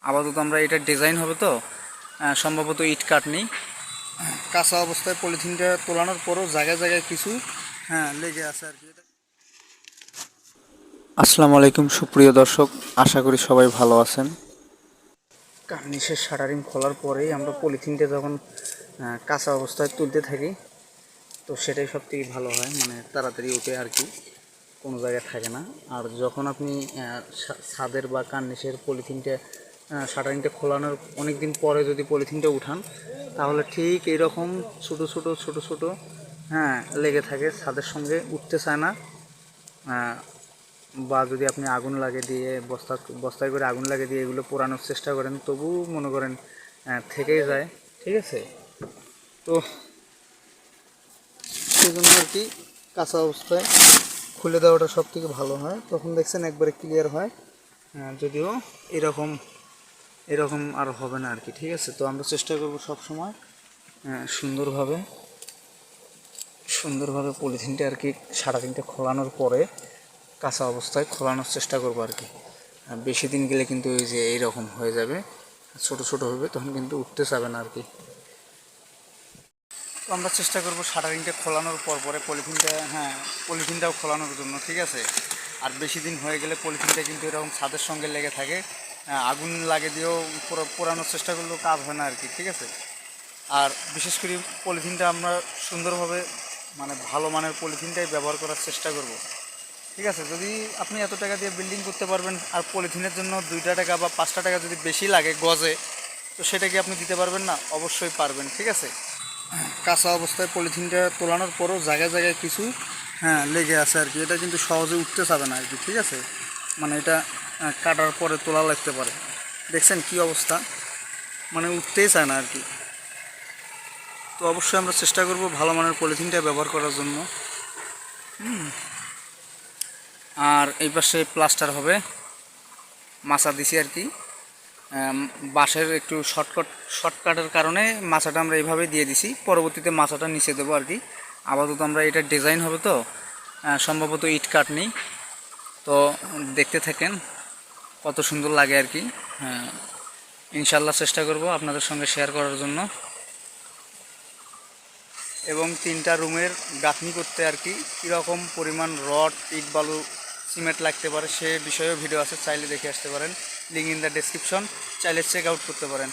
আপাতত আমরা এটা ডিজাইন হবে তো সম্ভবত ইট কাটনি কাঁচা অবস্থায় পলিথিনটা তোলানোর পরও জায়গায় জায়গায় কিছু লেগে আছে আর কি। আসসালামু আলাইকুম সুপ্রিয় দর্শক, আশা করি সবাই ভালো আছেন। কার্নিশের শাটারিং খোলার পরেই আমরা পলিথিনটা যখন কাঁচা অবস্থায় তুলতে থাকি তো সেটাই সব থেকে ভালো হয়, মানে তাড়াতাড়ি উঠে আর কি, কোনো জায়গায় থাকে না। আর যখন আপনি ছাদের বা কার্নিশের পলিথিনটা শাটারিংটা খোলানোর অনেক দিন পরে যদি পলিথিনটা উঠান তাহলে ঠিক এইরকম ছোটো ছোটো ছোটো ছোটো লেগে থাকে, ছাদের সঙ্গে উঠতে চায় না। বা যদি আপনি আগুন লাগিয়ে দিয়ে বস্তায় করে আগুন লাগিয়ে দিয়ে এগুলো পোড়ানোর চেষ্টা করেন তবু মনে করেন থেকেই যায়, ঠিক আছে। তো সেই জন্য আর কি কাঁচা অবস্থায় খুলে দেওয়াটা সব থেকে ভালো হয়, তখন দেখছেন একবারে ক্লিয়ার হয়। যদিও এরকম আর হবে না আর কি, ঠিক আছে। তো আমরা চেষ্টা করব সব সময় সুন্দরভাবে পলিথিনটা আর কি শাটারিংটা খোলানোর পরে কাঁচা অবস্থায় খোলানোর চেষ্টা করবো আর কি। বেশি দিন গেলে কিন্তু এই যে এইরকম হয়ে যাবে, ছোট ছোট হবে, তখন কিন্তু উঠতে চাবে না আর কি। তো আমরা চেষ্টা করব শাটারিংটা খোলানোর পরে পলিথিনটাও খোলানোর জন্য, ঠিক আছে। আর বেশি দিন হয়ে গেলে পলিথিনটা কিন্তু এরকম ছাদের সঙ্গে লেগে থাকে, আগুন লাগে দিয়েও পোড়ানোর চেষ্টা করলেও কাজ হয় না আর কি, ঠিক আছে। আর বিশেষ করে পলিথিনটা আমরা সুন্দরভাবে মানে ভালো মানের পলিথিনটাই ব্যবহার করার চেষ্টা করব, ঠিক আছে। যদি আপনি এত টাকা দিয়ে বিল্ডিং করতে পারবেন আর পলিথিনের জন্য 2টা টাকা বা 5টা টাকা যদি বেশি লাগে গজে, তো সেটা কি আপনি দিতে পারবেন না? অবশ্যই পারবেন, ঠিক আছে। কাঁচা অবস্থায় পলিথিনটা তোলানোর পরও জায়গায় জায়গায় কিছু লেগে আছে আর কি, এটা কিন্তু সহজে উঠতে চাবে না আর কি, ঠিক আছে। মানে এটা কাটার পরে তোলা লাগতে পারে, দেখছেন কি অবস্থা, মানে উঠতেই চায় না আর কি। তো অবশ্যই আমরা চেষ্টা করব ভালো মানের পলিথিনটা ব্যবহার করার জন্য। আর এই পাশে প্লাস্টার হবে, মাচা দিছি আর কি। বাঁশের একটু শর্টকাটের কারণে মাচাটা আমরা এইভাবে দিয়ে দিছি, পরবর্তীতে মাচাটা নিচে দেবো আর কি। আপাতত আমরা এটা ডিজাইন হবে তো সম্ভবত ইট কাটনি, তো দেখতে থাকেন কত সুন্দর লাগে আর কি। ইনশাল্লাহ চেষ্টা করব আপনাদের সঙ্গে শেয়ার করার জন্য। এবং 3টা রুমের গাঁথনি করতে আর কি কীরকম পরিমাণ রড, ইট, বালু, সিমেন্ট লাগতে পারে সে বিষয়েও ভিডিও আছে, চাইলে দেখে আসতে পারেন। লিঙ্ক ইন দ্য ডেসক্রিপশন, চাইলে চেক আউট করতে পারেন।